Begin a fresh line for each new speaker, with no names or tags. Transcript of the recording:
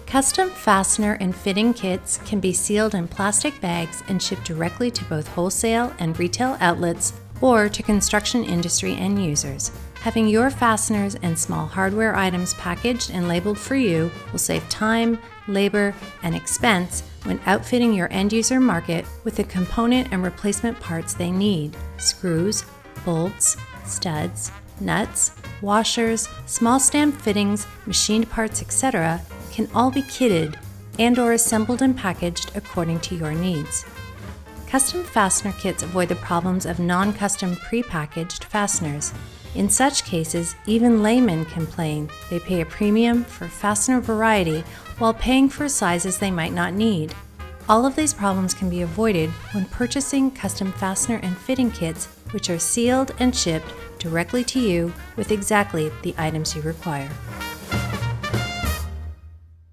Custom fastener and fitting kits can be sealed in plastic bags and shipped directly to both wholesale and retail outlets or to construction industry end users. Having your fasteners and small hardware items packaged and labeled for you will save time, labor, and expense when outfitting your end user market with the component and replacement parts they need: screws, bolts, studs, nuts, washers, small stamp fittings, machined parts, etc. can all be kitted and/or assembled and packaged according to your needs. Custom fastener kits avoid the problems of non-custom pre-packaged fasteners. In such cases, even laymen complain they pay a premium for fastener variety while paying for sizes they might not need. All of these problems can be avoided when purchasing custom fastener and fitting kits, which are sealed and shipped directly to you with exactly the items you require.